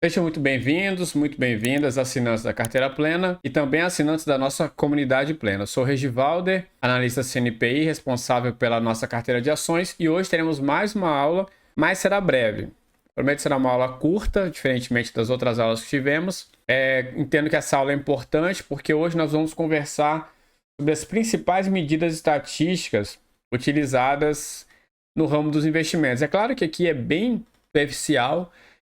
Sejam muito bem-vindos, muito bem-vindas, assinantes da Carteira Plena e também assinantes da nossa comunidade plena. Sou Regivalder, analista CNPI, responsável pela nossa carteira de ações, e hoje teremos mais uma aula, mas será breve. Prometo será uma aula curta, diferentemente das outras aulas que tivemos. Entendo que essa aula é importante porque hoje nós vamos conversar sobre as principais medidas estatísticas utilizadas no ramo dos investimentos. É claro que aqui é bem superficial,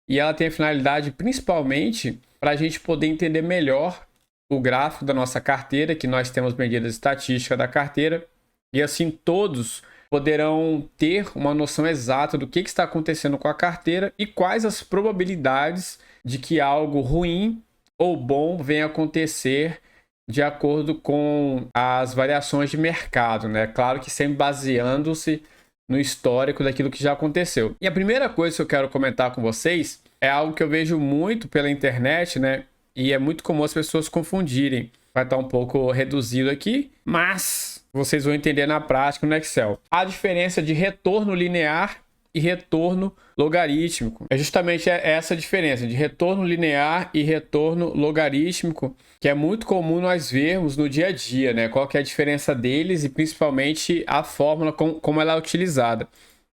e ela tem a finalidade principalmente para a gente poder entender melhor o gráfico da nossa carteira, que nós temos medidas estatísticas da carteira, e assim todos poderão ter uma noção exata do que está acontecendo com a carteira e quais as probabilidades de que algo ruim ou bom venha acontecer de acordo com as variações de mercado, né? Claro que sempre baseando-se no histórico daquilo que já aconteceu. E a primeira coisa que eu quero comentar com vocês é algo que eu vejo muito pela internet, né? E é muito comum as pessoas confundirem. Vai estar um pouco reduzido aqui, mas vocês vão entender na prática no Excel. A diferença de retorno linear e retorno logarítmico. É justamente essa diferença de retorno linear e retorno logarítmico, que é muito comum nós vermos no dia a dia, né? Qual que é a diferença deles e principalmente a fórmula como ela é utilizada.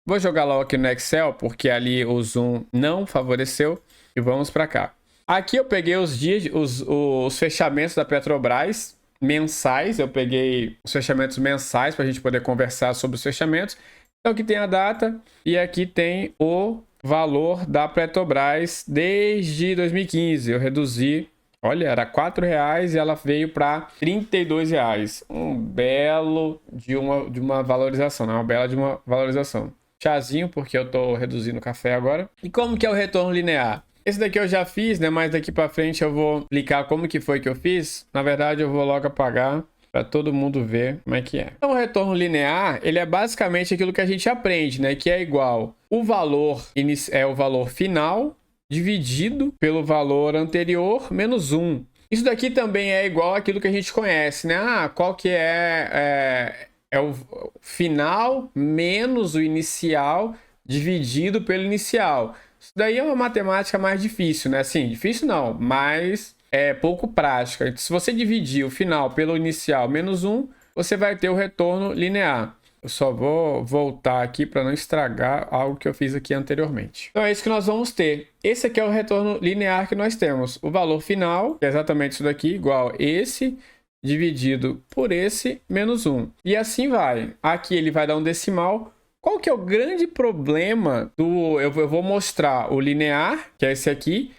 Vou jogar logo aqui no Excel, porque ali o zoom não favoreceu, e vamos para cá. Aqui eu peguei os dias, os fechamentos da Petrobras mensais, eu peguei os fechamentos mensais para a gente poder conversar sobre os fechamentos. Então aqui tem a data e aqui tem o valor da Petrobras desde 2015. Eu reduzi, olha, era R$4 e ela veio para R$32. Um belo de uma valorização, não, uma bela de uma valorização. Chazinho, porque eu estou reduzindo o café agora. E como que é o retorno linear? Esse daqui eu já fiz, né? Mas daqui para frente eu vou explicar como que foi que eu fiz. Na verdade, eu vou logo apagar para todo mundo ver como é que é. Então, o retorno linear, ele é basicamente aquilo que a gente aprende, né? Que é igual o valor é o valor final dividido pelo valor anterior menos 1. Isso daqui também é igual àquilo que a gente conhece, né? Qual que é o final menos o inicial dividido pelo inicial. Isso daí é uma matemática mais difícil, né? Assim, difícil não, mas é pouco prática. Então, se você dividir o final pelo inicial menos 1, você vai ter o retorno linear. Eu só vou voltar aqui para não estragar algo que eu fiz aqui anteriormente. Então é isso que nós vamos ter. Esse aqui é o retorno linear que nós temos. O valor final, que é exatamente isso daqui, igual esse dividido por esse menos 1. E assim vai. Aqui ele vai dar um decimal. Qual que é o grande problema do... Eu vou mostrar o linear, que é esse aqui,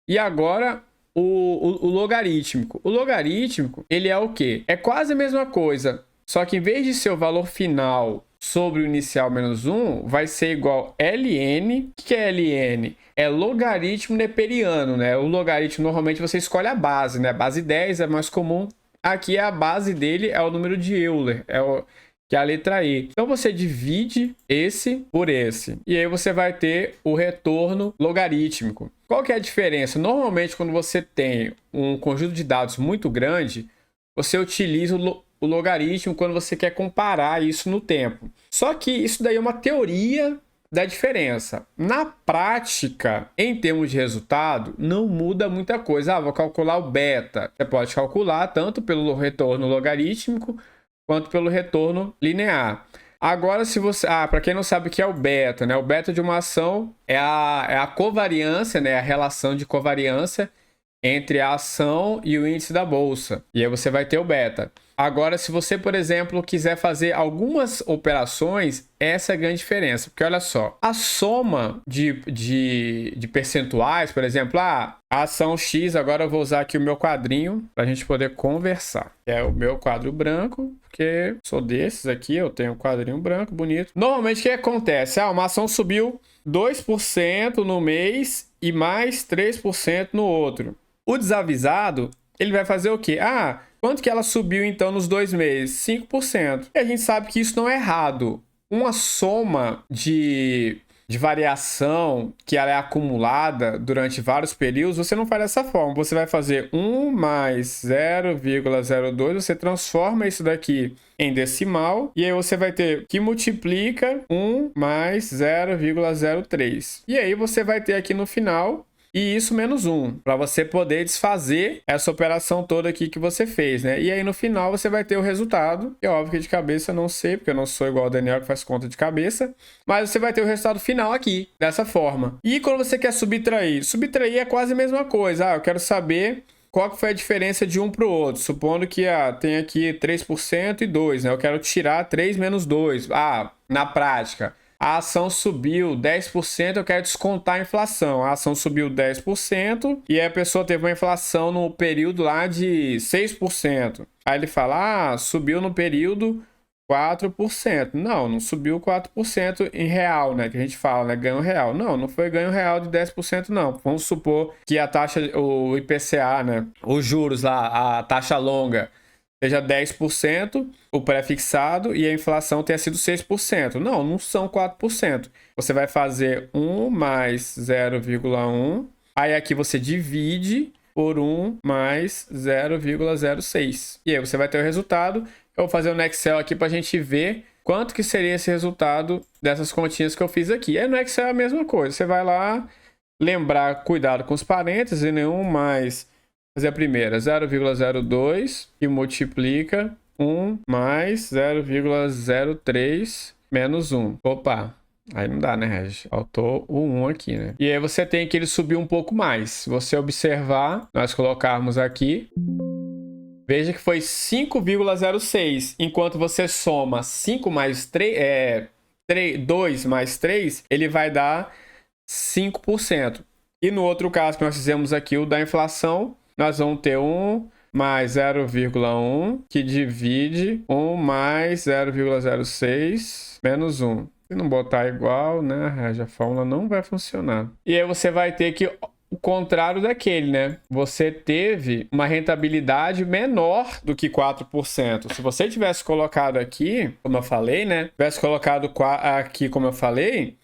e agora o logarítmico. O logarítmico, ele é o quê? É quase a mesma coisa, só que em vez de ser o valor final sobre o inicial menos 1, vai ser igual ln. O que é ln? É logaritmo neperiano, né? O logaritmo, normalmente, você escolhe a base, né? Base 10 é mais comum. Aqui a base dele é o número de Euler, que é a letra E. Então você divide esse por esse. E aí você vai ter o retorno logarítmico. Qual que é a diferença? Normalmente, quando você tem um conjunto de dados muito grande, você utiliza o logaritmo quando você quer comparar isso no tempo. Só que isso daí é uma teoria da diferença. Na prática, em termos de resultado, não muda muita coisa. Vou calcular o beta. Você pode calcular tanto pelo retorno logarítmico quanto pelo retorno linear. Agora, se você... para quem não sabe o que é o beta, né? O beta de uma ação é a covariância, né? A relação de covariância entre a ação e o índice da bolsa. E aí você vai ter o beta. Agora, se você, por exemplo, quiser fazer algumas operações, essa é a grande diferença. Porque olha só, a soma de percentuais, por exemplo, a ação X, agora eu vou usar aqui o meu quadrinho para a gente poder conversar. É o meu quadro branco, porque sou desses aqui, eu tenho um quadrinho branco, bonito. Normalmente, o que acontece? Uma ação subiu 2% no mês e mais 3% no outro. O desavisado, ele vai fazer o quê? Quanto que ela subiu, então, nos 2 meses? 5%. E a gente sabe que isso não é errado. Uma soma de variação que ela é acumulada durante vários períodos, você não faz dessa forma. Você vai fazer 1 mais 0,02, você transforma isso daqui em decimal, e aí você vai ter que multiplica 1 mais 0,03. E aí você vai ter aqui no final e isso menos 1, para você poder desfazer essa operação toda aqui que você fez, né? E aí no final você vai ter o resultado, e é óbvio que de cabeça eu não sei, porque eu não sou igual o Daniel que faz conta de cabeça, mas você vai ter o resultado final aqui, dessa forma. E quando você quer subtrair é quase a mesma coisa. Eu quero saber qual que foi a diferença de um para o outro. Supondo que tem aqui 3% e 2, né? Eu quero tirar 3 menos 2. Na prática, a ação subiu 10%, eu quero descontar a inflação. A ação subiu 10% e a pessoa teve uma inflação no período lá de 6%. Aí ele fala, subiu no período 4%. Não subiu 4% em real, né? Que a gente fala, né? Ganho real. Não foi ganho real de 10%, não. Vamos supor que a taxa, o IPCA, né? Os juros lá, a taxa longa, seja 10%, o pré-fixado, e a inflação tenha sido 6%. Não são 4%. Você vai fazer 1 mais 0,1. Aí aqui você divide por 1 mais 0,06. E aí você vai ter o resultado. Eu vou fazer no Excel aqui para a gente ver quanto que seria esse resultado dessas continhas que eu fiz aqui. Aí no Excel é a mesma coisa. Você vai lá, lembrar, cuidado com os parênteses, e nenhum mais, fazer a primeira, 0,02, e multiplica 1 mais 0,03 menos 1. Opa! Aí não dá, né, Regi? Faltou o 1 aqui, né? E aí você tem que ele subir um pouco mais. Se você observar, nós colocarmos aqui, veja que foi 5,06. Enquanto você soma 5 mais 3, 2 mais 3, ele vai dar 5%. E no outro caso que nós fizemos aqui, o da inflação, nós vamos ter 1 mais 0,1, que divide 1 mais 0,06 menos 1. Se não botar igual, né, a fórmula não vai funcionar. E aí você vai ter que o contrário daquele, né? Você teve uma rentabilidade menor do que 4%. Se você tivesse colocado aqui, como eu falei, né? Tivesse colocado aqui, como eu falei,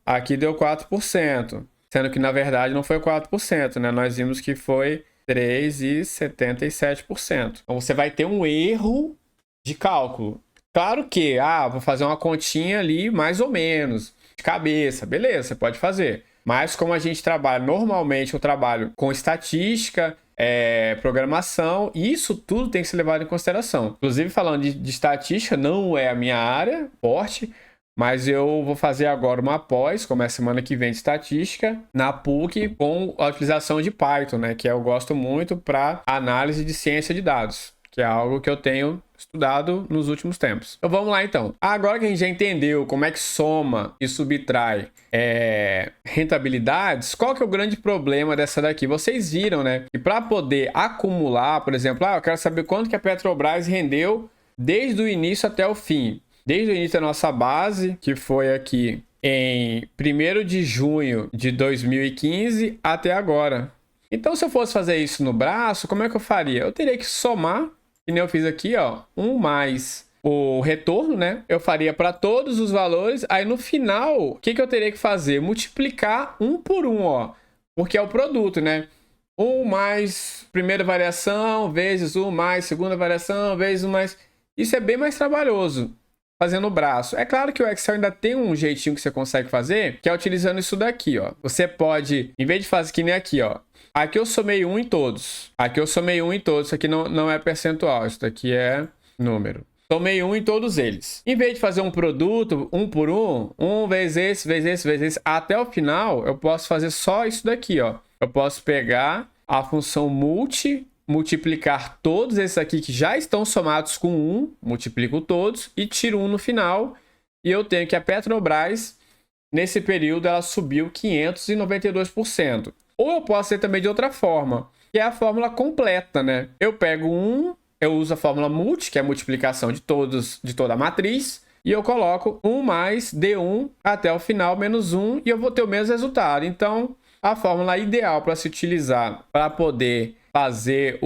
aqui deu 4%. Sendo que, na verdade, não foi 4%, né? Nós vimos que foi 3,77%. Então, você vai ter um erro de cálculo. Claro que, vou fazer uma continha ali, mais ou menos, de cabeça. Beleza, você pode fazer. Mas como a gente trabalha, normalmente eu trabalho com estatística, programação, e isso tudo tem que ser levado em consideração. Inclusive, falando de estatística, não é a minha área forte, mas eu vou fazer agora uma pós, como é a semana que vem, de estatística, na PUC, com a utilização de Python, né? Que eu gosto muito para análise de ciência de dados, que é algo que eu tenho estudado nos últimos tempos. Então vamos lá então. Agora que a gente já entendeu como é que soma e subtrai rentabilidades, qual que é o grande problema dessa daqui? Vocês viram, né? Que para poder acumular, por exemplo, eu quero saber quanto que a Petrobras rendeu desde o início até o fim. Desde o início da nossa base, que foi aqui em 1º de junho de 2015 até agora. Então, se eu fosse fazer isso no braço, como é que eu faria? Eu teria que somar, que nem eu fiz aqui, 1 mais o retorno, né? Eu faria para todos os valores. Aí, no final, o que eu teria que fazer? Multiplicar 1 por 1, porque é o produto, né? 1 mais primeira variação, vezes 1 mais segunda variação, vezes 1 mais... Isso é bem mais trabalhoso, fazendo o braço. É claro que o Excel ainda tem um jeitinho que você consegue fazer, que é utilizando isso daqui, Você pode, em vez de fazer que nem aqui, aqui eu somei 1 em todos. Aqui eu somei 1 em todos. Isso aqui não é percentual. Isso daqui é número. Somei 1 em todos eles. Em vez de fazer um produto, 1 por 1, 1 vezes esse, vezes esse, vezes esse, até o final, eu posso fazer só isso daqui, Eu posso pegar a função multiplicar todos esses aqui que já estão somados com 1, multiplico todos e tiro 1 no final. E eu tenho que a Petrobras, nesse período, ela subiu 592%. Ou eu posso ser também de outra forma, que é a fórmula completa, né? Eu pego 1, eu uso a fórmula multi, que é a multiplicação de toda a matriz, e eu coloco 1 mais D1 até o final, menos 1, e eu vou ter o mesmo resultado. Então, a fórmula ideal para se utilizar para poder fazer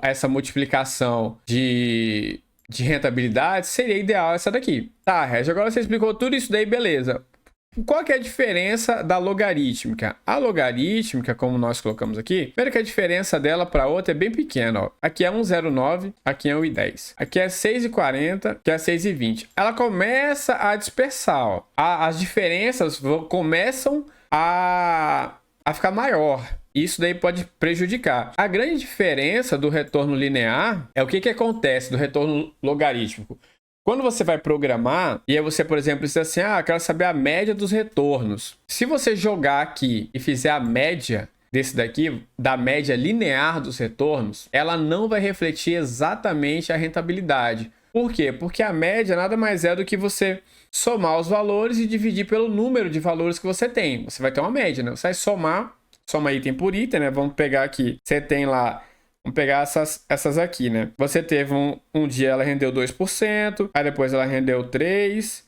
essa multiplicação de rentabilidade seria ideal essa daqui. Tá, Regi, agora você explicou tudo isso daí, beleza. Qual que é a diferença da logarítmica? A logarítmica, como nós colocamos aqui, primeiro que a diferença dela para outra é bem pequena. Aqui é 1,09, aqui é 1,10. Aqui é 6,40, aqui é 6,20. Ela começa a dispersar. As diferenças começam a a ficar maior. Isso daí pode prejudicar. A grande diferença do retorno linear é o que acontece do retorno logarítmico. Quando você vai programar, e aí você, por exemplo, diz assim, eu quero saber a média dos retornos. Se você jogar aqui e fizer a média desse daqui, da média linear dos retornos, ela não vai refletir exatamente a rentabilidade. Por quê? Porque a média nada mais é do que você somar os valores e dividir pelo número de valores que você tem. Você vai ter uma média, né? Você vai soma item por item, né? Vamos pegar aqui. Você tem lá, vamos pegar essas aqui, né? Você teve um dia ela rendeu 2%, aí depois ela rendeu 3%,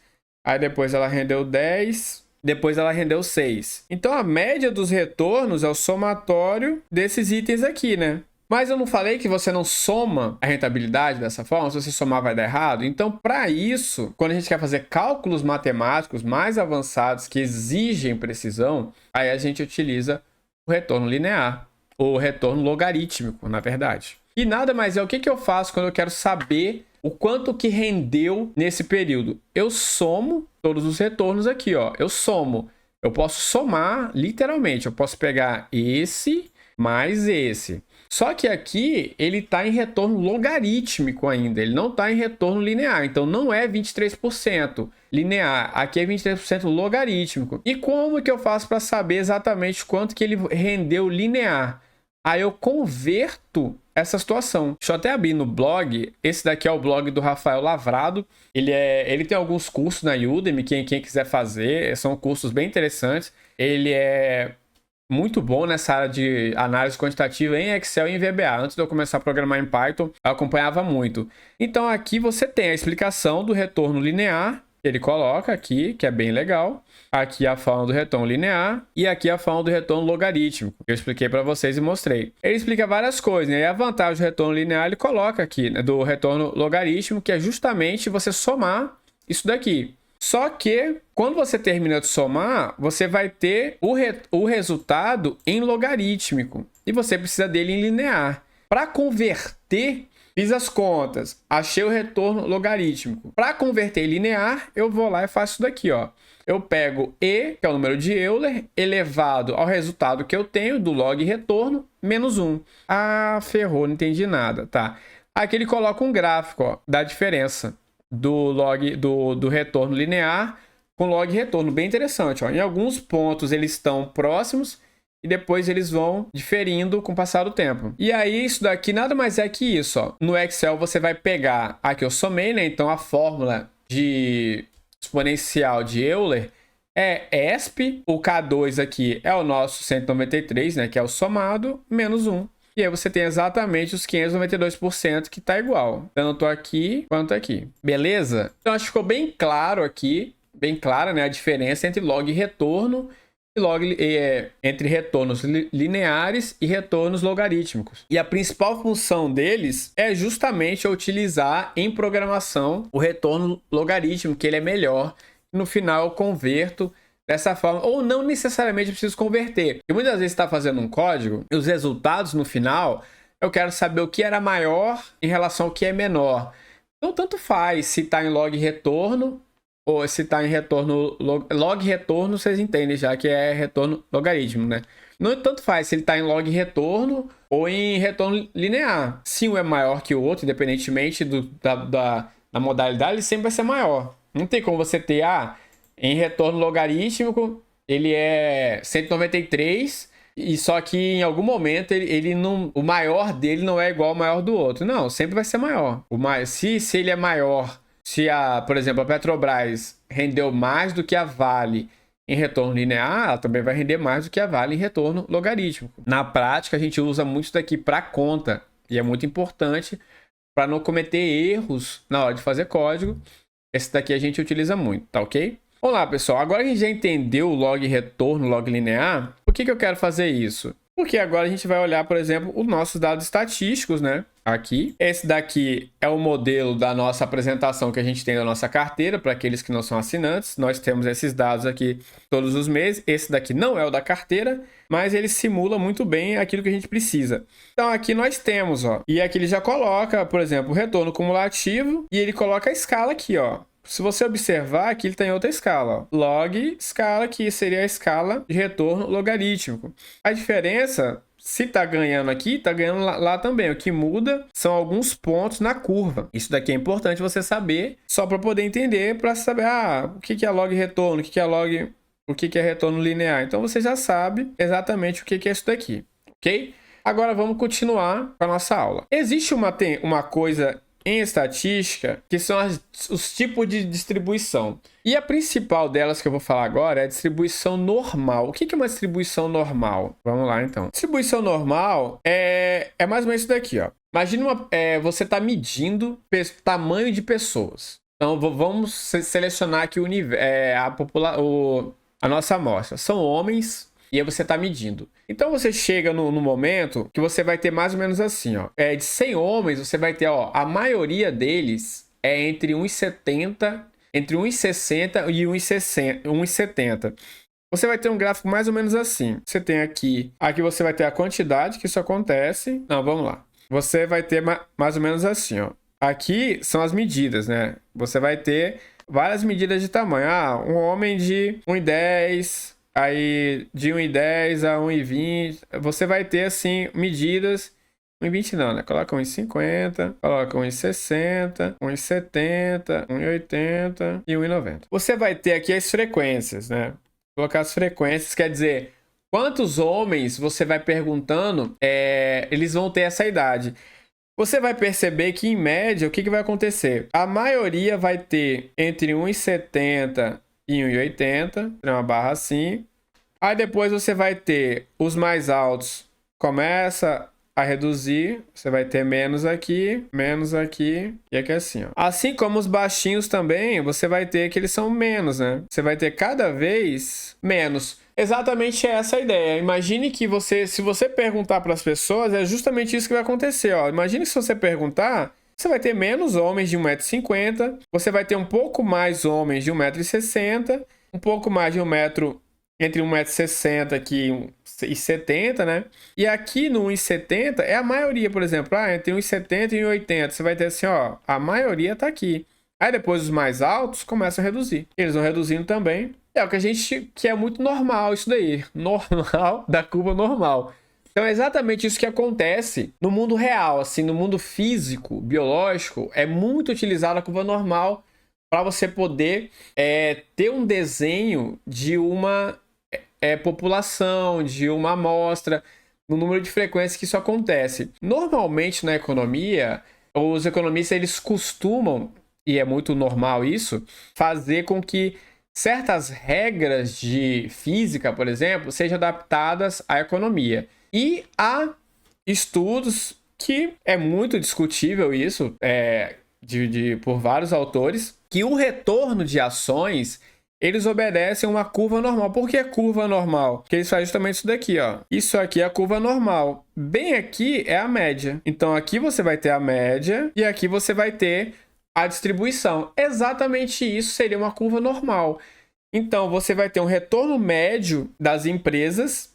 aí depois ela rendeu 10%, depois ela rendeu 6%. Então a média dos retornos é o somatório desses itens aqui, né? Mas eu não falei que você não soma a rentabilidade dessa forma? Se você somar vai dar errado? Então, para isso, quando a gente quer fazer cálculos matemáticos mais avançados que exigem precisão, aí a gente utiliza o retorno linear, ou retorno logarítmico, na verdade. E nada mais é o que eu faço quando eu quero saber o quanto que rendeu nesse período. Eu somo todos os retornos aqui, ó. Eu somo. Eu posso somar, literalmente. Eu posso pegar esse mais esse. Só que aqui ele está em retorno logarítmico ainda, ele não está em retorno linear, então não é 23% linear, aqui é 23% logarítmico. E como que eu faço para saber exatamente quanto que ele rendeu linear? Aí eu converto essa situação. Deixa eu até abrir no blog, esse daqui é o blog do Rafael Lavrado, ele tem alguns cursos na Udemy, quem quiser fazer, são cursos bem interessantes, ele é muito bom nessa área de análise quantitativa em Excel e em VBA. Antes de eu começar a programar em Python, eu acompanhava muito. Então aqui você tem a explicação do retorno linear, que ele coloca aqui, que é bem legal. Aqui a forma do retorno linear e aqui a forma do retorno logarítmico, que eu expliquei para vocês e mostrei. Ele explica várias coisas, né? E a vantagem do retorno linear ele coloca aqui, né? Do retorno logarítmico, que é justamente você somar isso daqui. Só que, quando você termina de somar, você vai ter o resultado em logarítmico. E você precisa dele em linear. Para converter, fiz as contas, achei o retorno logarítmico. Para converter em linear, eu vou lá e faço isso daqui, ó. Eu pego E, que é o número de Euler, elevado ao resultado que eu tenho do log retorno, menos 1. Ah, ferrou, não entendi nada, tá? Aqui ele coloca um gráfico, ó, da diferença do log do retorno linear com log retorno, bem interessante, ó. Em alguns pontos eles estão próximos e depois eles vão diferindo com o passar do tempo. E aí isso daqui nada mais é que isso, ó. No Excel você vai pegar, aqui eu somei, né? Então a fórmula de exponencial de Euler é ESP, o K2 aqui é o nosso 193, né, que é o somado, menos 1. E aí você tem exatamente os 592% que está igual, tanto aqui quanto aqui. Beleza? Então acho que ficou bem claro aqui, bem clara, né, a diferença entre log retorno e entre retornos lineares e retornos logarítmicos. E a principal função deles é justamente utilizar em programação o retorno logarítmico, que ele é melhor. No final eu converto dessa forma, ou não necessariamente preciso converter. Porque muitas vezes você está fazendo um código e os resultados no final, eu quero saber o que era maior em relação ao que é menor. Então, tanto faz se está em log retorno ou se está em retorno log retorno, vocês entendem já que é retorno logarítmico, né? Não tanto faz se ele está em log retorno ou em retorno linear. Se um é maior que o outro, independentemente da modalidade, ele sempre vai ser maior. Não tem como você ter, em retorno logarítmico, ele é 193, e só que em algum momento ele não, o maior dele não é igual ao maior do outro. Não, sempre vai ser maior. Se ele é maior, por exemplo, a Petrobras rendeu mais do que a Vale em retorno linear, ela também vai render mais do que a Vale em retorno logarítmico. Na prática, a gente usa muito isso daqui para conta, e é muito importante para não cometer erros na hora de fazer código. Esse daqui a gente utiliza muito, tá ok? Olá, pessoal. Agora que a gente já entendeu o log retorno, log linear, por que eu quero fazer isso? Porque agora a gente vai olhar, por exemplo, os nossos dados estatísticos, né? Aqui. Esse daqui é o modelo da nossa apresentação que a gente tem da nossa carteira, para aqueles que não são assinantes. Nós temos esses dados aqui todos os meses. Esse daqui não é o da carteira, mas ele simula muito bem aquilo que a gente precisa. Então aqui nós temos, ó. E aqui ele já coloca, por exemplo, o retorno cumulativo e ele coloca a escala aqui, ó. se você observar, aqui ele está em outra escala. Ó. Log escala, que seria a escala de retorno logarítmico. A diferença, se está ganhando aqui, está ganhando lá também. O que muda são alguns pontos na curva. Isso daqui é importante você saber, só para poder entender, para saber o que é log retorno, o que é retorno linear. Então você já sabe exatamente o que é isso daqui, ok? Agora vamos continuar com a nossa aula. Existe uma coisa em estatística, que são os tipos de distribuição. E a principal delas que eu vou falar agora é a distribuição normal. O que é uma distribuição normal? Vamos lá, então. Distribuição normal é mais ou menos isso daqui, ó. Imagina você está medindo tamanho de pessoas. Então, vamos selecionar aqui a nossa amostra. São homens. E aí você está medindo. Então você chega no momento que você vai ter mais ou menos assim, ó. De 100 homens, você vai ter, ó, a maioria deles é entre 1,70, entre 1,60 e 1,70. Você vai ter um gráfico mais ou menos assim. Você tem aqui você vai ter a quantidade que isso acontece. Não, vamos lá. Você vai ter mais ou menos assim, ó. Aqui são as medidas, né? Você vai ter várias medidas de tamanho. Um homem de 1,10... Aí, de 1,10 a 1,20, você vai ter, assim, medidas... 1,20 não, né? Coloca 1,50, coloca 1,60, 1,70, 1,80 e 1,90. Você vai ter aqui as frequências, né? Colocar as frequências, quer dizer, quantos homens você vai perguntando, eles vão ter essa idade. Você vai perceber que, em média, o que vai acontecer? A maioria vai ter entre 1,70 e 1,80, uma barra assim. Aí depois você vai ter os mais altos, começa a reduzir, você vai ter menos aqui, e aqui assim, ó. Assim como os baixinhos também, você vai ter que eles são menos, né? Você vai ter cada vez menos. Exatamente essa a ideia. Imagine que se você perguntar para as pessoas, é justamente isso que vai acontecer, ó. Imagine que se você perguntar, você vai ter menos homens de 1,50 m, você vai ter um pouco mais homens de 1,60 m, um pouco mais de entre 1,60 m aqui e 1,70 m, né? E aqui no 1,70 é a maioria, por exemplo, entre 1,70 e 1,80, você vai ter assim, ó, a maioria tá aqui. Aí depois os mais altos começam a reduzir. Eles vão reduzindo também. É o que é muito normal isso daí. Normal da curva normal. Então é exatamente isso que acontece no mundo real, assim, no mundo físico, biológico, é muito utilizada a curva normal para você poder ter um desenho de uma população, de uma amostra, no número de frequências que isso acontece. Normalmente na economia, os economistas eles costumam, e é muito normal isso, fazer com que certas regras de física, por exemplo, sejam adaptadas à economia. E há estudos que é muito discutível isso, por vários autores, que o retorno de ações, eles obedecem uma curva normal. Por que curva normal? Porque eles fazem justamente isso daqui, ó. Isso aqui é a curva normal. Bem aqui é a média. Então aqui você vai ter a média e aqui você vai ter a distribuição. Exatamente isso seria uma curva normal. Então você vai ter um retorno médio das empresas,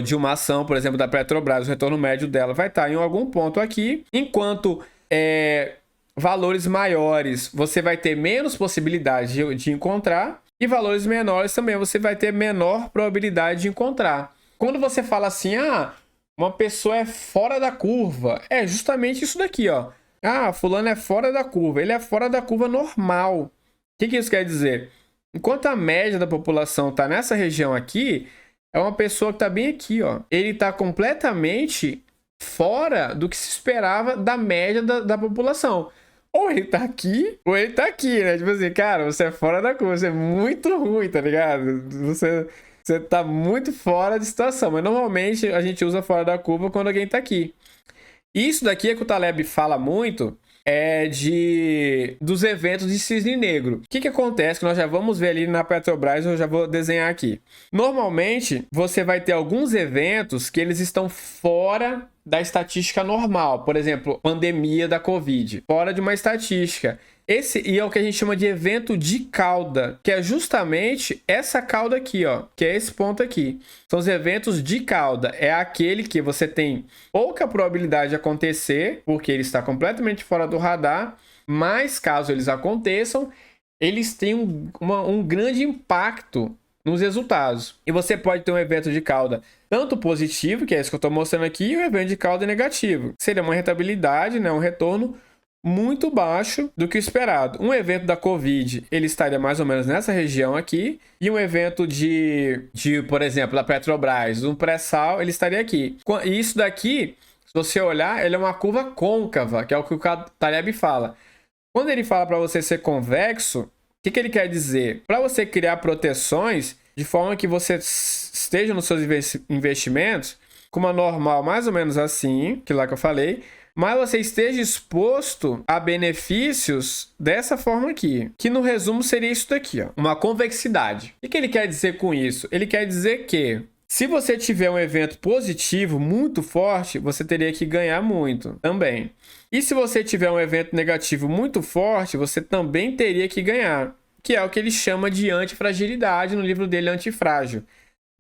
de uma ação, por exemplo, da Petrobras, o retorno médio dela vai estar em algum ponto aqui, enquanto valores maiores você vai ter menos possibilidade de encontrar, e valores menores também você vai ter menor probabilidade de encontrar. Quando você fala assim, uma pessoa é fora da curva, é justamente isso daqui, ó. Fulano é fora da curva, ele é fora da curva normal. O que isso quer dizer? Enquanto a média da população está nessa região aqui, é uma pessoa que está bem aqui, ó. Ele está completamente fora do que se esperava da média da população. Ou ele tá aqui, ou ele tá aqui, né? Tipo assim, cara, você é fora da curva, você é muito ruim, tá ligado? Você tá muito fora de situação. Mas normalmente a gente usa fora da curva quando alguém tá aqui. Isso daqui é que o Taleb fala muito, dos eventos de cisne negro. O que acontece? Que nós já vamos ver ali na Petrobras, eu já vou desenhar aqui. Normalmente, você vai ter alguns eventos que eles estão fora da estatística normal. Por exemplo, pandemia da Covid. Fora de uma estatística. E é o que a gente chama de evento de cauda, que é justamente essa cauda aqui, ó, que é esse ponto aqui. São os eventos de cauda. É aquele que você tem pouca probabilidade de acontecer, porque ele está completamente fora do radar, mas caso eles aconteçam, eles têm um grande impacto nos resultados. E você pode ter um evento de cauda tanto positivo, que é isso que eu estou mostrando aqui, e um evento de cauda negativo. Seria uma rentabilidade, né, um retorno muito baixo do que o esperado. Um evento da Covid, ele estaria mais ou menos nessa região aqui, e um evento por exemplo, da Petrobras, um pré-sal, ele estaria aqui. E isso daqui, se você olhar, ele é uma curva côncava, que é o que o Taleb fala. Quando ele fala para você ser convexo, o que ele quer dizer? Para você criar proteções de forma que você esteja nos seus investimentos com uma normal mais ou menos assim, que lá que eu falei, mas você esteja exposto a benefícios dessa forma aqui, que no resumo seria isso daqui, ó, uma convexidade. O que ele quer dizer com isso? Ele quer dizer que se você tiver um evento positivo muito forte, você teria que ganhar muito também. E se você tiver um evento negativo muito forte, você também teria que ganhar, que é o que ele chama de antifragilidade no livro dele, Antifrágil.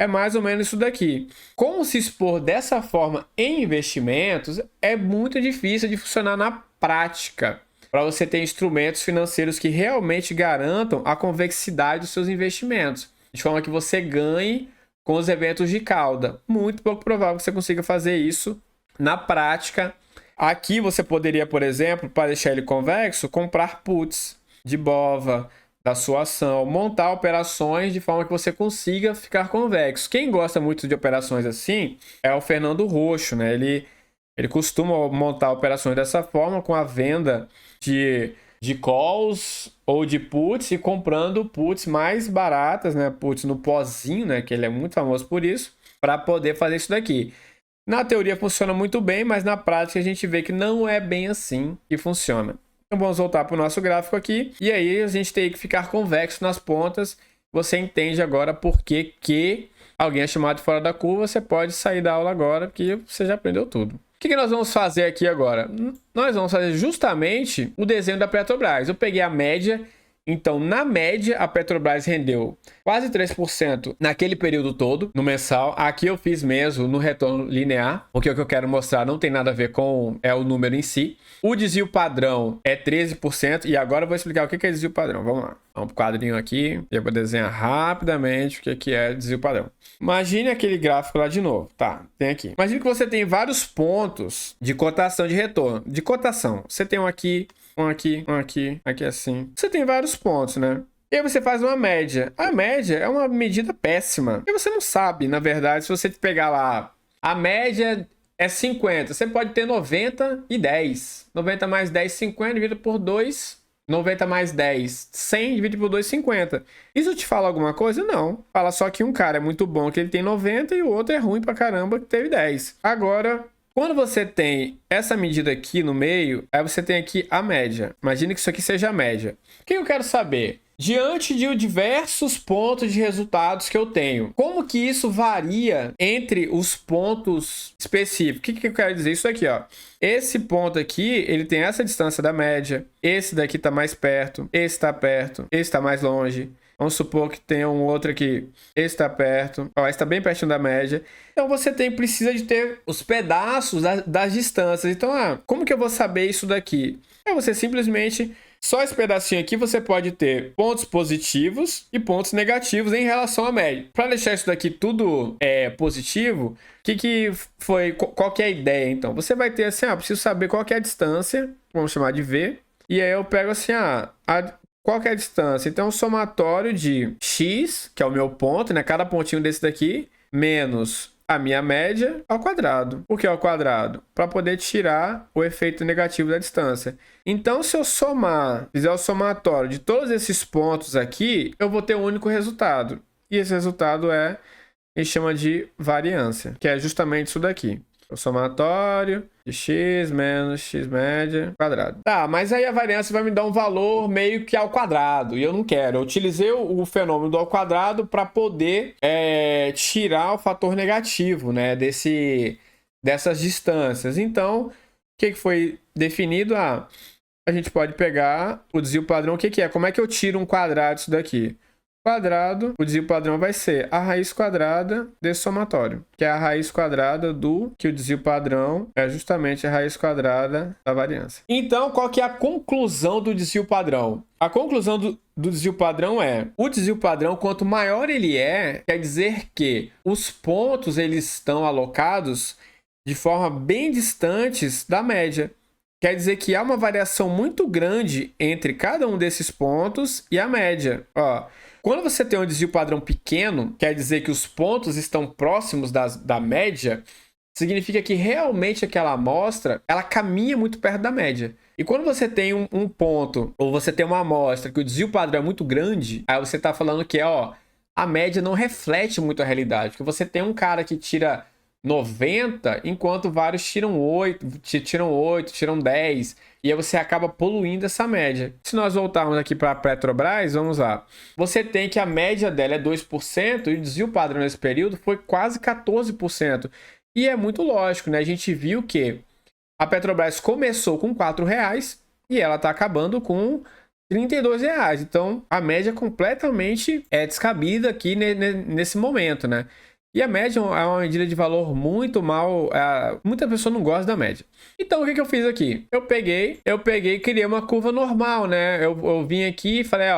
É mais ou menos isso daqui. Como se expor dessa forma em investimentos é muito difícil de funcionar na prática, para você ter instrumentos financeiros que realmente garantam a convexidade dos seus investimentos, de forma que você ganhe com os eventos de cauda. Muito pouco provável que você consiga fazer isso na prática. Aqui você poderia, por exemplo, para deixar ele convexo, comprar puts de BOVA da sua ação, montar operações de forma que você consiga ficar convexo. Quem gosta muito de operações assim é o Fernando Roxo, né? Ele costuma montar operações dessa forma, com a venda de calls ou de puts e comprando puts mais baratas, né? Puts no pozinho, né? Que ele é muito famoso por isso, para poder fazer isso daqui. Na teoria funciona muito bem, mas na prática a gente vê que não é bem assim que funciona. Então vamos voltar para o nosso gráfico aqui. E aí a gente tem que ficar convexo nas pontas. Você entende agora por que alguém é chamado de fora da curva. Você pode sair da aula agora, porque você já aprendeu tudo. O que nós vamos fazer aqui agora? Nós vamos fazer justamente o desenho da Petrobras. Eu peguei a média. Então, na média, a Petrobras rendeu quase 3% naquele período todo, no mensal. Aqui eu fiz mesmo no retorno linear, porque o que eu quero mostrar não tem nada a ver com o número em si. O desvio padrão é 13%, e agora eu vou explicar o que é desvio padrão. Vamos lá. Vamos para o quadrinho aqui, e eu vou desenhar rapidamente o que é desvio padrão. Imagine aquele gráfico lá de novo. Tá, tem aqui. Imagine que você tem vários pontos de cotação de retorno. De cotação. Você tem um aqui, aqui assim. Você tem vários pontos, né? E aí você faz uma média. A média é uma medida péssima. E você não sabe, na verdade, se você pegar lá, a média é 50. Você pode ter 90 e 10. 90 mais 10, 50, dividido por 2. 90 mais 10, 100 dividido por 2, 50. Isso te fala alguma coisa? Não. Fala só que um cara é muito bom, que ele tem 90, e o outro é ruim pra caramba, que teve 10. Agora, quando você tem essa medida aqui no meio, aí você tem aqui a média. Imagina que isso aqui seja a média. O que eu quero saber? Diante de diversos pontos de resultados que eu tenho, como que isso varia entre os pontos específicos? O que eu quero dizer? Isso aqui, ó. Esse ponto aqui, ele tem essa distância da média. Esse daqui está mais perto. Esse está perto. Esse está mais longe. Vamos supor que tenha um outro aqui. Esse está perto. Ó, esse está bem pertinho da média. Então você precisa de ter os pedaços das distâncias. Então, como que eu vou saber isso daqui? É você simplesmente... Só esse pedacinho aqui você pode ter pontos positivos e pontos negativos em relação à média. Para deixar isso daqui tudo positivo, qual que é a ideia então? Você vai ter assim, preciso saber qual que é a distância, vamos chamar de V, e aí eu pego assim, qual que é a distância? Então, o somatório de x, que é o meu ponto, né? Cada pontinho desse daqui, menos a minha média ao quadrado. Por que ao quadrado? Para poder tirar o efeito negativo da distância. Então, se eu fizer o somatório de todos esses pontos aqui, eu vou ter um único resultado. E esse resultado a gente chama de variância, que é justamente isso daqui. O somatório de x menos x média quadrado. Tá, mas aí a variância vai me dar um valor meio que ao quadrado. E eu não quero. Eu utilizei o fenômeno do ao quadrado para poder tirar o fator negativo, né, dessas distâncias. Então, o que foi definido? A gente pode pegar o desvio padrão. O que é? Como é que eu tiro um quadrado disso daqui? quadrado, o desvio padrão vai ser a raiz quadrada desse somatório, que é a raiz quadrada do que o desvio padrão é justamente a raiz quadrada da variância. Então, qual que é a conclusão do desvio padrão? A conclusão do desvio padrão é: o desvio padrão, quanto maior ele é, quer dizer que os pontos eles estão alocados de forma bem distantes da média. Quer dizer que há uma variação muito grande entre cada um desses pontos e a média. Ó, quando você tem um desvio padrão pequeno, quer dizer que os pontos estão próximos da média, significa que realmente aquela amostra ela caminha muito perto da média. E quando você tem um ponto, ou você tem uma amostra que o desvio padrão é muito grande, aí você está falando que a média não reflete muito a realidade. Porque você tem um cara que tira 90, enquanto vários tiram 8, tiram 10, e aí você acaba poluindo essa média. Se nós voltarmos aqui para a Petrobras, vamos lá. Você tem que a média dela é 2% e o desvio padrão nesse período foi quase 14%. E é muito lógico, né? A gente viu que a Petrobras começou com R$4 e ela está acabando com R$32. Então, a média completamente é descabida aqui nesse momento, né? E a média é uma medida de valor muito mal... muita pessoa não gosta da média. Então, o que eu fiz aqui? Eu peguei e criei uma curva normal, né? Eu vim aqui e falei,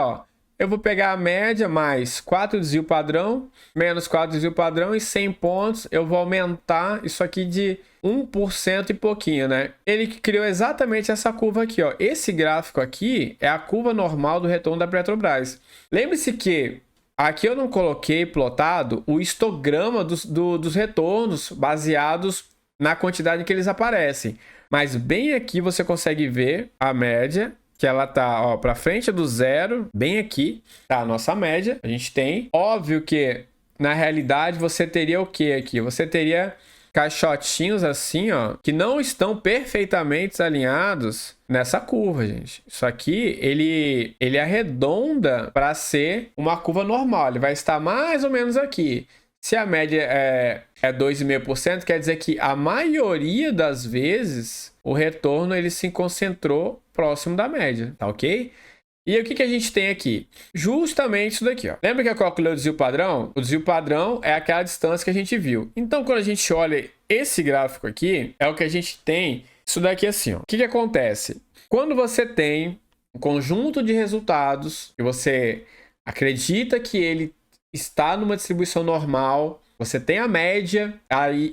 eu vou pegar a média mais 4 desvio padrão, menos 4 desvio padrão e 100 pontos. Eu vou aumentar isso aqui de 1% e pouquinho, né? Ele criou exatamente essa curva aqui, ó. Esse gráfico aqui é a curva normal do retorno da Petrobras. Lembre-se que aqui eu não coloquei plotado o histograma dos retornos baseados na quantidade em que eles aparecem. Mas bem aqui você consegue ver a média, que ela tá para frente do zero, bem aqui, tá a nossa média. A gente tem. Óbvio que na realidade você teria o que aqui? Você teria caixotinhos assim, ó, que não estão perfeitamente alinhados nessa curva, gente. Isso aqui, ele arredonda para ser uma curva normal. Ele vai estar mais ou menos aqui. Se a média é 2,5%, quer dizer que a maioria das vezes o retorno ele se concentrou próximo da média, tá ok? E o que a gente tem aqui? Justamente isso daqui, ó. Lembra que eu calculei o desvio padrão? O desvio padrão é aquela distância que a gente viu. Então, quando a gente olha esse gráfico aqui, é o que a gente tem isso daqui assim, ó. O que acontece? Quando você tem um conjunto de resultados e você acredita que ele está numa distribuição normal, você tem a média,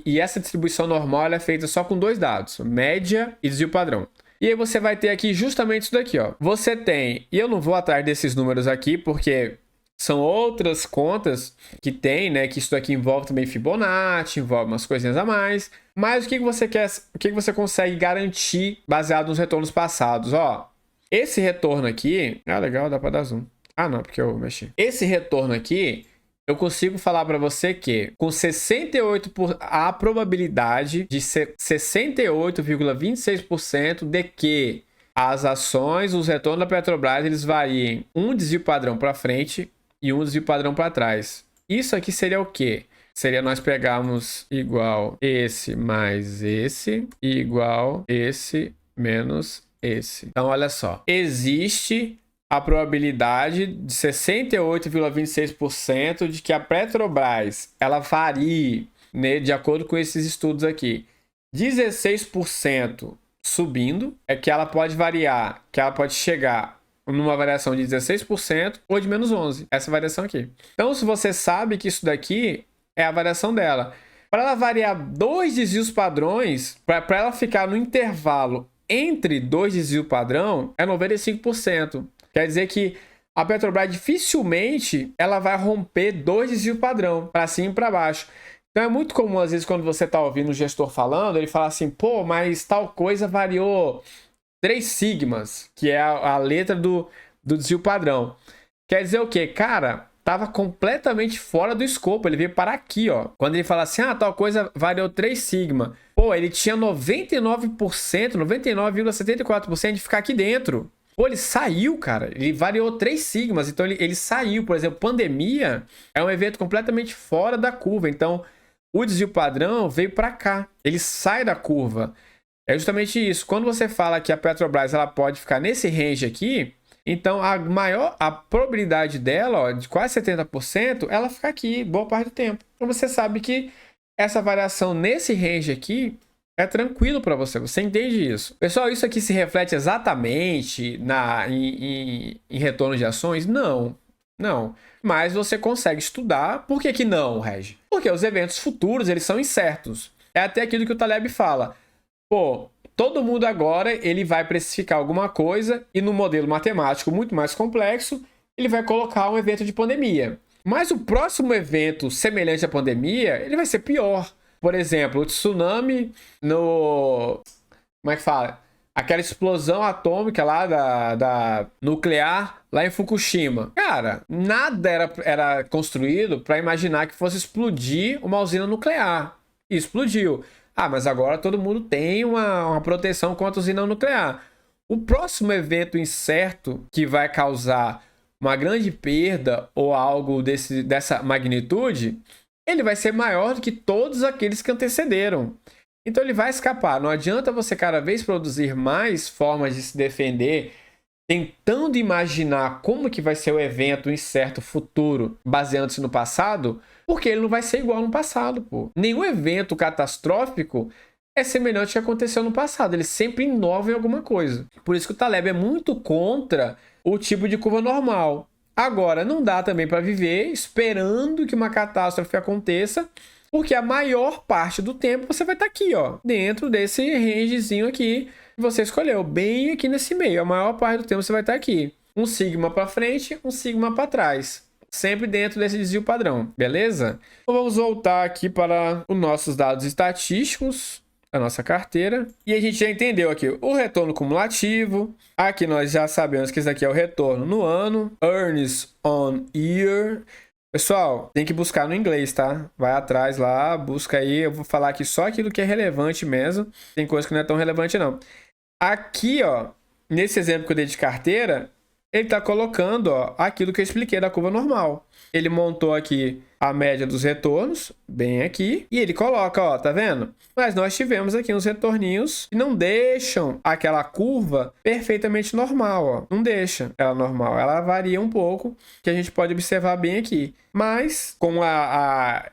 e essa distribuição normal ela é feita só com dois dados, média e desvio padrão. E aí você vai ter aqui justamente isso daqui, ó. Você tem, e eu não vou atrás desses números aqui, porque são outras contas que tem, né? Que isso daqui envolve também Fibonacci, envolve umas coisinhas a mais. Mas o que você quer, o que você consegue garantir baseado nos retornos passados? Ó, esse retorno aqui, legal, dá para dar zoom. Não, porque eu mexi. Esse retorno aqui, eu consigo falar para você que com 68%, a probabilidade de 68,26% de que as ações, os retornos da Petrobras, eles variem um desvio padrão para frente e um desvio padrão para trás. Isso aqui seria o quê? Seria nós pegarmos igual esse mais esse e igual esse menos esse. Então, olha só. Existe a probabilidade de 68,26% de que a Petrobras ela varie, né, de acordo com esses estudos aqui, 16% subindo, é que ela pode variar, que ela pode chegar numa variação de 16% ou de menos 11%, essa variação aqui. Então, se você sabe que isso daqui é a variação dela, para ela variar dois desvios padrões, para ela ficar no intervalo entre dois desvios padrão, é 95%. Quer dizer que a Petrobras dificilmente ela vai romper dois desvios padrão, para cima e para baixo. Então é muito comum, às vezes, quando você está ouvindo o gestor falando, ele fala assim, pô, mas tal coisa variou 3 sigmas, que é a letra do desvio padrão. Quer dizer o quê? Cara, estava completamente fora do escopo, ele veio parar aqui, ó. Quando ele fala assim, tal coisa variou 3 sigma. Pô, ele tinha 99%, 99,74% de ficar aqui dentro. Pô, ele saiu, cara. Ele variou 3 sigmas. Então, ele saiu. Por exemplo, pandemia é um evento completamente fora da curva. Então, o desvio padrão veio para cá. Ele sai da curva. É justamente isso. Quando você fala que a Petrobras ela pode ficar nesse range aqui, Então, a probabilidade dela, ó, de quase 70%, ela fica aqui boa parte do tempo. Então, você sabe que essa variação nesse range aqui é tranquilo para você. Você entende isso. Pessoal, isso aqui se reflete exatamente em retorno de ações? Não. Não. Mas você consegue estudar. Por que não, Regi? Porque os eventos futuros, eles são incertos. É até aquilo que o Taleb fala. Pô, todo mundo agora ele vai precificar alguma coisa e no modelo matemático muito mais complexo, ele vai colocar um evento de pandemia. Mas o próximo evento semelhante à pandemia, ele vai ser pior. Por exemplo, o tsunami no... Como é que fala? Aquela explosão atômica lá da nuclear lá em Fukushima. Cara, nada era construído para imaginar que fosse explodir uma usina nuclear. E explodiu. Ah, mas agora todo mundo tem uma proteção contra a usina nuclear. O próximo evento incerto que vai causar uma grande perda ou algo dessa magnitude, ele vai ser maior do que todos aqueles que antecederam. Então ele vai escapar. Não adianta você cada vez produzir mais formas de se defender, tentando imaginar como que vai ser o evento incerto futuro, baseando-se no passado, porque ele não vai ser igual no passado, pô. Nenhum evento catastrófico é semelhante ao que aconteceu no passado. Ele sempre inova em alguma coisa. Por isso que o Taleb é muito contra o tipo de curva normal. Agora, não dá também para viver esperando que uma catástrofe aconteça, porque a maior parte do tempo você vai estar aqui, ó, dentro desse rangezinho aqui que você escolheu, bem aqui nesse meio. A maior parte do tempo você vai estar aqui. Um sigma para frente, um sigma para trás. Sempre dentro desse desvio padrão, beleza? Então vamos voltar aqui para os nossos dados estatísticos da nossa carteira. E a gente já entendeu aqui o retorno cumulativo. Aqui nós já sabemos que isso aqui é o retorno no ano. Earnings on year. Pessoal, tem que buscar no inglês, tá? Vai atrás lá, busca aí. Eu vou falar aqui só aquilo que é relevante mesmo. Tem coisa que não é tão relevante, não. Aqui, ó, nesse exemplo que eu dei de carteira, ele está colocando, ó, aquilo que eu expliquei da curva normal. Ele montou aqui a média dos retornos, bem aqui, e ele coloca, ó, tá vendo? Mas nós tivemos aqui uns retorninhos que não deixam aquela curva perfeitamente normal, ó. Não deixa ela normal, ela varia um pouco, que a gente pode observar bem aqui. Mas, como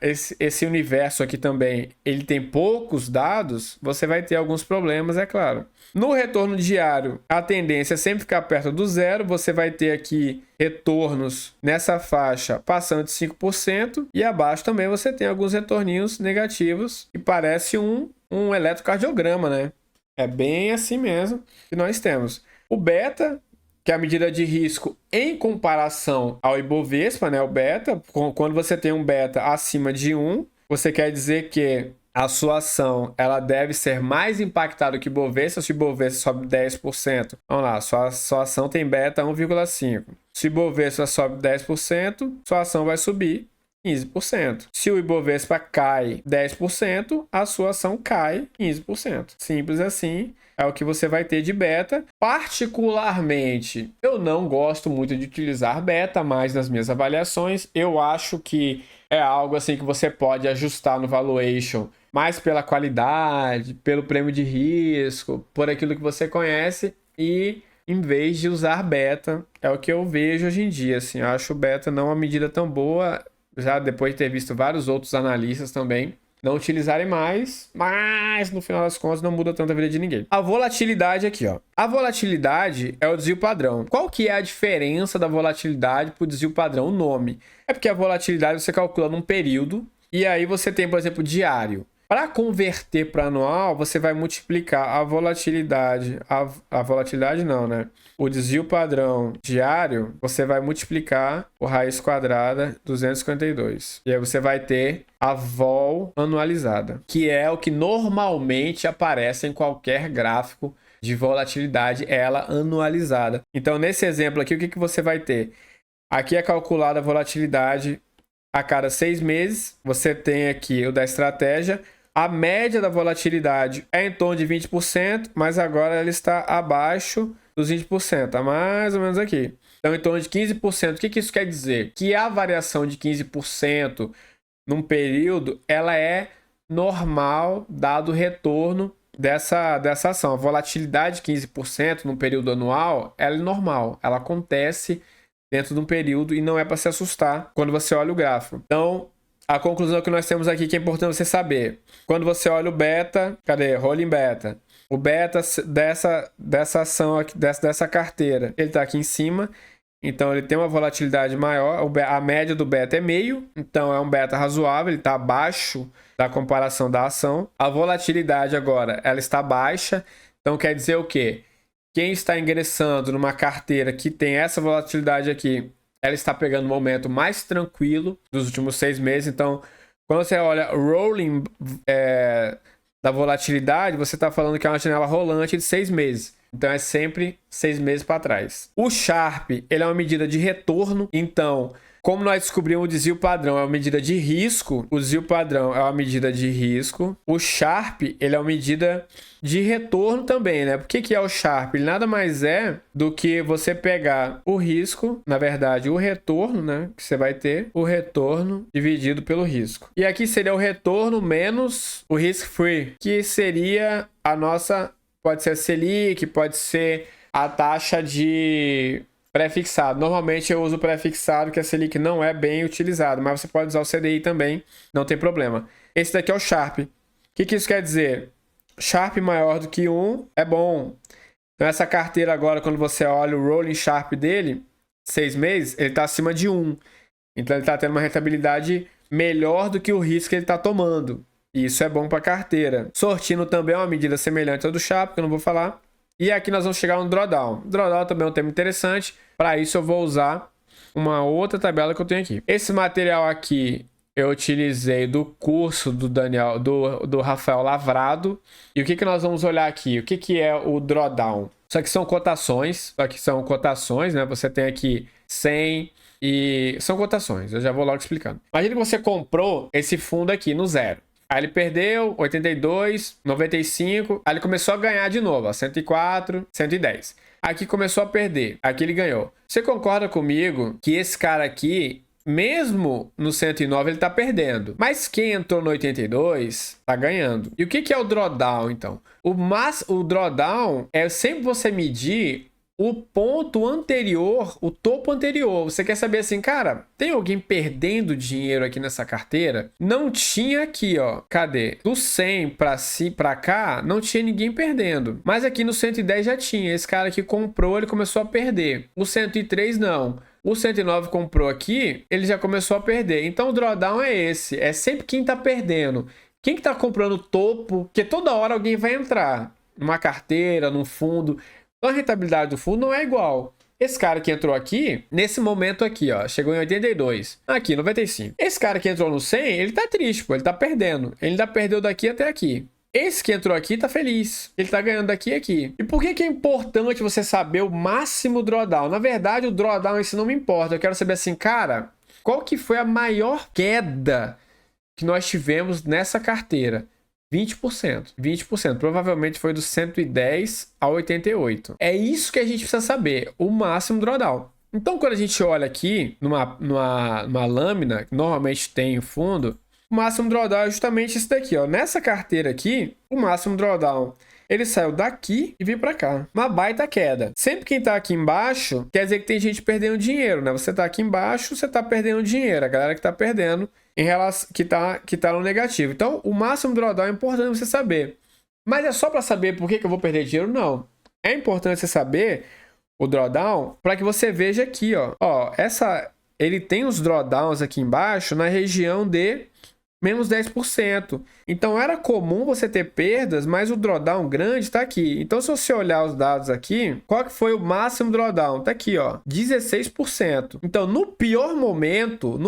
esse universo aqui também, ele tem poucos dados, você vai ter alguns problemas, é claro. No retorno diário, a tendência é sempre ficar perto do zero. Você vai ter aqui retornos nessa faixa passando de 5%. E abaixo também você tem alguns retorninhos negativos, que parece um eletrocardiograma, né? É bem assim mesmo que nós temos. O beta, que é a medida de risco em comparação ao Ibovespa, né? O beta, quando você tem um beta acima de 1, você quer dizer que a sua ação ela deve ser mais impactada que o Ibovespa. Se o Ibovespa sobe 10%, vamos lá, sua ação tem beta 1,5. Se o Ibovespa sobe 10%, sua ação vai subir 15%. Se o Ibovespa cai 10%, a sua ação cai 15%. Simples assim. É o que você vai ter de beta. Particularmente, eu não gosto muito de utilizar beta mais nas minhas avaliações. Eu acho que é algo assim que você pode ajustar no valuation mais pela qualidade, pelo prêmio de risco, por aquilo que você conhece, e em vez de usar beta, é o que eu vejo hoje em dia. Assim, eu acho o beta não uma medida tão boa, já depois de ter visto vários outros analistas também não utilizarem mais, mas no final das contas não muda tanto a vida de ninguém. A volatilidade aqui, ó. A volatilidade é o desvio padrão. Qual que é a diferença da volatilidade para o desvio padrão? O nome. É porque a volatilidade você calcula num período, e aí você tem, por exemplo, diário. Para converter para anual, você vai multiplicar a volatilidade, a volatilidade não, né? O desvio padrão diário, você vai multiplicar por raiz quadrada 252. E aí você vai ter a vol anualizada, que é o que normalmente aparece em qualquer gráfico de volatilidade, ela anualizada. Então, nesse exemplo aqui, o que você vai ter? Aqui é calculada a volatilidade a cada 6 meses. Você tem aqui o da estratégia. A média da volatilidade é em torno de 20%, mas agora ela está abaixo dos 20%, tá mais ou menos aqui. Então, em torno de 15%. O que isso quer dizer? Que a variação de 15% num período, ela é normal, dado o retorno dessa ação. A volatilidade de 15% no período anual, ela é normal. Ela acontece dentro de um período e não é para se assustar quando você olha o gráfico. Então, a conclusão que nós temos aqui que é importante você saber. Quando você olha o beta, cadê? Rolling beta. O beta dessa ação, aqui, dessa carteira, ele está aqui em cima. Então, ele tem uma volatilidade maior. A média do beta é meio. Então, é um beta razoável. Ele está abaixo da comparação da ação. A volatilidade agora, ela está baixa. Então, quer dizer o quê? Quem está ingressando numa carteira que tem essa volatilidade aqui, ela está pegando um momento mais tranquilo dos últimos 6 meses. Então, quando você olha o rolling da volatilidade, você está falando que é uma janela rolante de 6 meses. Então, é sempre 6 meses para trás. O Sharpe, ele é uma medida de retorno. Então, como nós descobrimos, o desvio padrão é uma medida de risco. O desvio padrão é uma medida de risco. O Sharpe, ele é uma medida de retorno também, né? Por que é o Sharpe? Ele nada mais é do que você pegar o risco, na verdade, o retorno, né? Que você vai ter, o retorno dividido pelo risco. E aqui seria o retorno menos o risk-free, que seria a nossa... Pode ser a Selic, pode ser a taxa de... pré-fixado. Normalmente eu uso pré-fixado, que a Selic não é bem utilizado, mas você pode usar o CDI também, não tem problema. Esse daqui é o Sharpe. O que isso quer dizer? Sharpe maior do que 1 é bom. Então essa carteira agora, quando você olha o rolling Sharpe dele, 6 meses, ele está acima de 1. Então ele está tendo uma rentabilidade melhor do que o risco que ele está tomando. E isso é bom para a carteira. Sortino também é uma medida semelhante ao do Sharpe, que eu não vou falar. E aqui nós vamos chegar no drawdown. Drawdown também é um tema interessante. Para isso eu vou usar uma outra tabela que eu tenho aqui. Esse material aqui eu utilizei do curso do Daniel, do Rafael Lavrado. E o que nós vamos olhar aqui? O que é o drawdown? Isso aqui são cotações. Né? Você tem aqui 100 e... São cotações, eu já vou logo explicando. Imagina que você comprou esse fundo aqui no zero. Aí ele perdeu 82, 95, aí ele começou a ganhar de novo, ó, 104, 110. Aqui começou a perder, aqui ele ganhou. Você concorda comigo que esse cara aqui, mesmo no 109, ele tá perdendo? Mas quem entrou no 82 tá ganhando. E o que é o drawdown, então? O drawdown é sempre você medir o ponto anterior, o topo anterior. Você quer saber assim, cara, tem alguém perdendo dinheiro aqui nessa carteira? Não tinha aqui, ó. Cadê? Do 100 pra cá, não tinha ninguém perdendo. Mas aqui no 110 já tinha. Esse cara que comprou, ele começou a perder. O 103 não. O 109 comprou aqui, ele já começou a perder. Então o drawdown é esse. É sempre quem tá perdendo. Quem que tá comprando topo? Porque toda hora alguém vai entrar numa carteira, num fundo. Então a rentabilidade do fundo não é igual. Esse cara que entrou aqui, nesse momento aqui, ó, chegou em 82. Aqui, 95. Esse cara que entrou no 100, ele tá triste, pô, ele tá perdendo. Ele ainda perdeu daqui até aqui. Esse que entrou aqui tá feliz. Ele tá ganhando daqui e aqui. E por que é importante você saber o máximo drawdown? Na verdade, o drawdown isso não me importa. Eu quero saber assim, cara, qual que foi a maior queda que nós tivemos nessa carteira? 20%. 20%. Provavelmente foi do 110 a 88. É isso que a gente precisa saber. O máximo drawdown. Então, quando a gente olha aqui numa lâmina, que normalmente tem o fundo, o máximo drawdown é justamente isso daqui, ó. Nessa carteira aqui, o máximo drawdown, ele saiu daqui e veio para cá. Uma baita queda. Sempre quem tá aqui embaixo, quer dizer que tem gente perdendo dinheiro, né? Você tá aqui embaixo, você tá perdendo dinheiro. A galera que tá perdendo em relação que tá no negativo. Então, o máximo drawdown é importante você saber. Mas é só para saber por que eu vou perder dinheiro? Não. É importante você saber o drawdown para que você veja aqui, ó. Ó, ele tem os drawdowns aqui embaixo na região de menos 10%. Então, era comum você ter perdas, mas o drawdown grande está aqui. Então, se você olhar os dados aqui, qual que foi o máximo drawdown? Está aqui, ó, 16%. Então, no pior momento,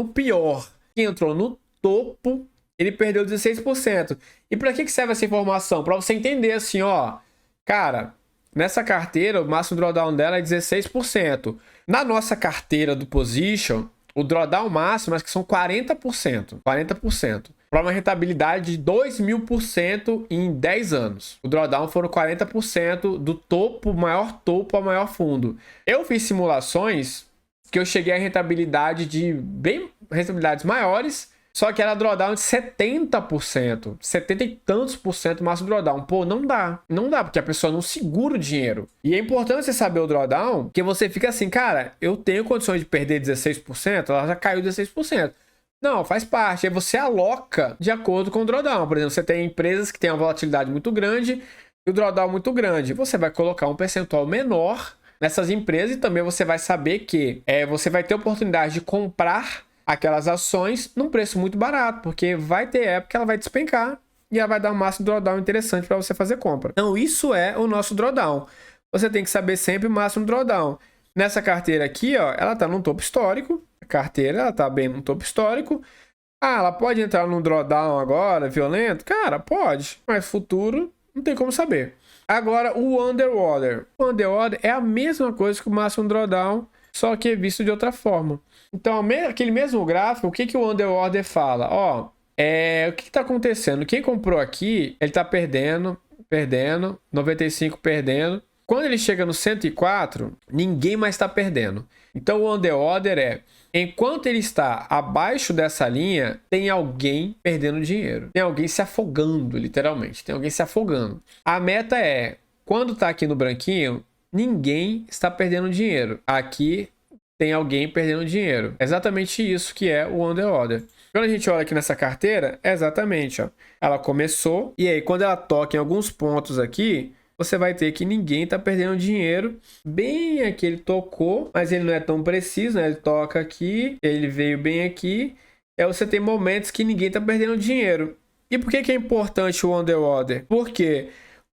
quem entrou no topo, ele perdeu 16%. E para que serve essa informação? Para você entender assim, ó, cara, nessa carteira, o máximo drawdown dela é 16%. Na nossa carteira do Position, o drawdown máximo, acho que são 40%. 40%. Para uma rentabilidade de 2.000% em 10 anos. O drawdown foram 40% do topo, maior topo ao maior fundo. Eu fiz simulações que eu cheguei a rentabilidades maiores, Só que era drawdown de 70%, 70 e tantos por cento máximo drawdown. Pô, não dá. Não dá, porque a pessoa não segura o dinheiro. E é importante você saber o drawdown, porque você fica assim, cara, eu tenho condições de perder 16%, ela já caiu 16%. Não, faz parte. Aí você aloca de acordo com o drawdown. Por exemplo, você tem empresas que têm uma volatilidade muito grande e o drawdown muito grande. Você vai colocar um percentual menor nessas empresas e também você vai saber que você vai ter oportunidade de comprar aquelas ações num preço muito barato, porque vai ter época que ela vai despencar e ela vai dar um máximo drawdown interessante para você fazer compra. Então, isso é o nosso drawdown. Você tem que saber sempre o máximo drawdown. Nessa carteira aqui, ó, ela está no topo histórico. A carteira, ela está bem no topo histórico. Ah, ela pode entrar num drawdown agora, violento? Cara, pode. Mas futuro, não tem como saber. Agora, o Underwater. O Underwater é a mesma coisa que o máximo drawdown, só que é visto de outra forma. Então, aquele mesmo gráfico, o que o Underwater fala? Ó, o que está acontecendo? Quem comprou aqui, ele está perdendo, 95 perdendo. Quando ele chega no 104, ninguém mais está perdendo. Então, o Underwater enquanto ele está abaixo dessa linha, tem alguém perdendo dinheiro. Tem alguém se afogando, literalmente. Tem alguém se afogando. A meta quando está aqui no branquinho, ninguém está perdendo dinheiro. Aqui tem alguém perdendo dinheiro. É exatamente isso que é o Underwater. Quando a gente olha aqui nessa carteira, é exatamente, ó. Ela começou, e aí quando ela toca em alguns pontos aqui, você vai ter que ninguém está perdendo dinheiro. Bem aqui ele tocou, mas ele não é tão preciso, né? Ele toca aqui, ele veio bem aqui. Aí você tem momentos que ninguém está perdendo dinheiro. E por que é importante o Underwater? Porque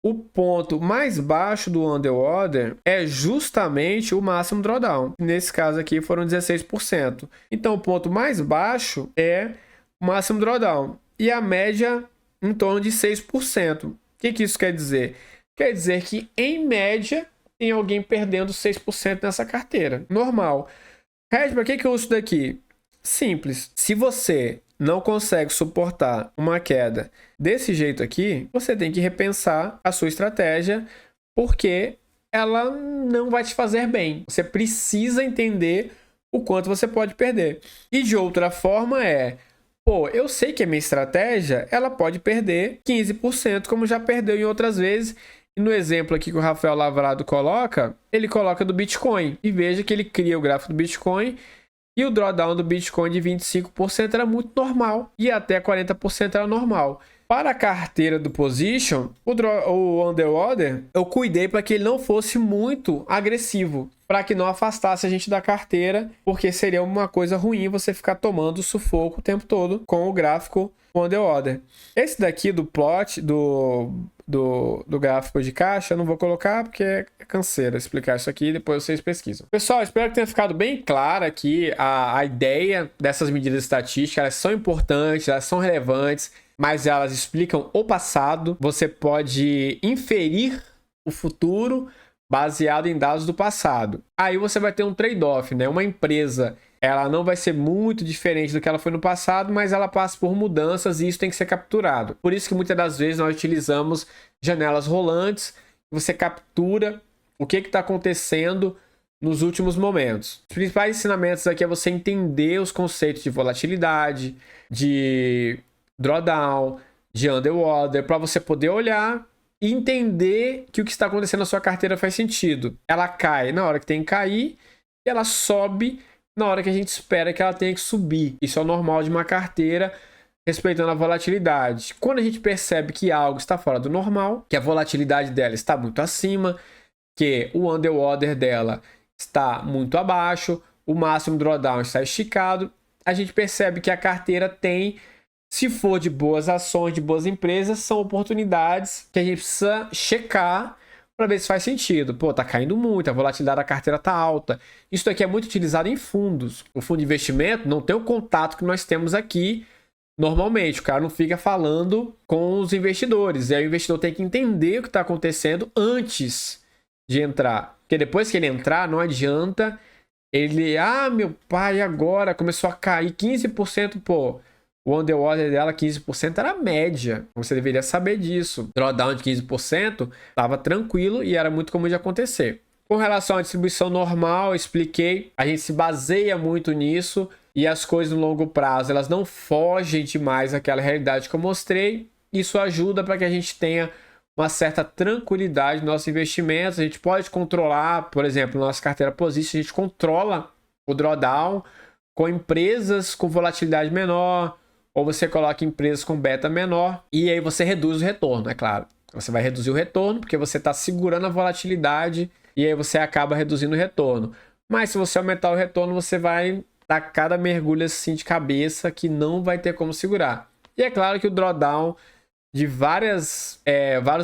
o ponto mais baixo do Underwater é justamente o máximo drawdown. Nesse caso aqui foram 16%. Então o ponto mais baixo é o máximo drawdown. E a média em torno de 6%. O que isso quer dizer? Quer dizer que, em média, tem alguém perdendo 6% nessa carteira. Normal. Red, para que eu uso isso daqui? Simples. Se você não consegue suportar uma queda desse jeito aqui, você tem que repensar a sua estratégia, porque ela não vai te fazer bem. Você precisa entender o quanto você pode perder. E de outra forma eu sei que a minha estratégia, ela pode perder 15%, como já perdeu em outras vezes. E no exemplo aqui que o Rafael Lavrado coloca, ele coloca do Bitcoin. E veja que ele cria o gráfico do Bitcoin e o drawdown do Bitcoin de 25% era muito normal. E até 40% era normal. Para a carteira do Position, o Underwater, eu cuidei para que ele não fosse muito agressivo, para que não afastasse a gente da carteira, porque seria uma coisa ruim você ficar tomando sufoco o tempo todo com o gráfico Underwater. Esse daqui do plot, do gráfico de caixa, eu não vou colocar porque é canseira explicar isso aqui, depois vocês pesquisam. Pessoal, espero que tenha ficado bem clara aqui a ideia dessas medidas estatísticas. Elas são importantes, elas são relevantes, mas elas explicam o passado. Você pode inferir o futuro baseado em dados do passado. Aí você vai ter um trade-off, né? Uma empresa, ela não vai ser muito diferente do que ela foi no passado, mas ela passa por mudanças e isso tem que ser capturado. Por isso que muitas das vezes nós utilizamos janelas rolantes. Você captura o que está acontecendo nos últimos momentos. Os principais ensinamentos aqui é você entender os conceitos de volatilidade, de drawdown, de underwater, para você poder olhar e entender que o que está acontecendo na sua carteira faz sentido. Ela cai na hora que tem que cair e ela sobe na hora que a gente espera que ela tenha que subir. Isso é o normal de uma carteira, respeitando a volatilidade. Quando a gente percebe que algo está fora do normal, que a volatilidade dela está muito acima, que o underwater dela está muito abaixo, o máximo drawdown está esticado, a gente percebe que a carteira tem, se for de boas ações, de boas empresas, são oportunidades que a gente precisa checar para ver se faz sentido. Pô, tá caindo muito, a volatilidade da carteira tá alta. Isso aqui é muito utilizado em fundos. O fundo de investimento não tem o contato que nós temos aqui normalmente. O cara não fica falando com os investidores. E aí o investidor tem que entender o que está acontecendo antes de entrar. Porque depois que ele entrar, não adianta ele... meu pai, agora começou a cair 15%, pô. O underwater dela, 15%, era a média. Você deveria saber disso. Drawdown de 15% estava tranquilo e era muito comum de acontecer. Com relação à distribuição normal, eu expliquei. A gente se baseia muito nisso. e as coisas no longo prazo elas não fogem demais daquela realidade que eu mostrei, isso ajuda para que a gente tenha uma certa tranquilidade nos nossos investimentos. A gente pode controlar, por exemplo, nossa carteira position, a gente controla o drawdown com empresas com volatilidade menor, ou você coloca empresas com beta menor, e aí você reduz o retorno, é claro. Você vai reduzir o retorno porque você está segurando a volatilidade e aí você acaba reduzindo o retorno. Mas se você aumentar o retorno, você vai dar cada mergulho assim de cabeça que não vai ter como segurar. E é claro que o drawdown de vários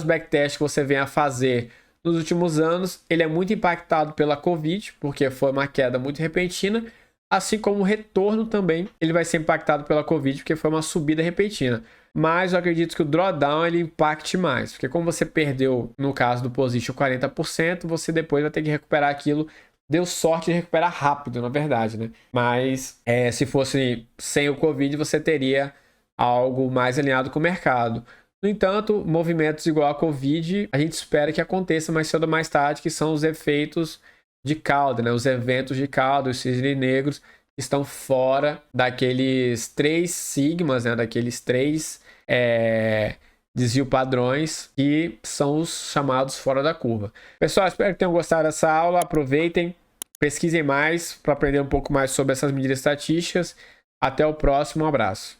backtests que você vem a fazer nos últimos anos, ele é muito impactado pela Covid, porque foi uma queda muito repentina, assim como o retorno também, ele vai ser impactado pela Covid, porque foi uma subida repentina. Mas eu acredito que o drawdown ele impacte mais, porque como você perdeu, no caso do position, 40%, você depois vai ter que recuperar aquilo. Deu sorte de recuperar rápido, na verdade, né? Mas se fosse sem o Covid, você teria algo mais alinhado com o mercado. No entanto, movimentos igual a Covid, a gente espera que aconteça mais cedo ou mais tarde, que são os efeitos de cauda, né? Os eventos de cauda, os cisnes negros, estão fora daqueles 3 sigmas, né? Daqueles 3 desvio padrões, que são os chamados fora da curva. Pessoal, espero que tenham gostado dessa aula. Aproveitem, pesquisem mais para aprender um pouco mais sobre essas medidas estatísticas. Até o próximo, um abraço.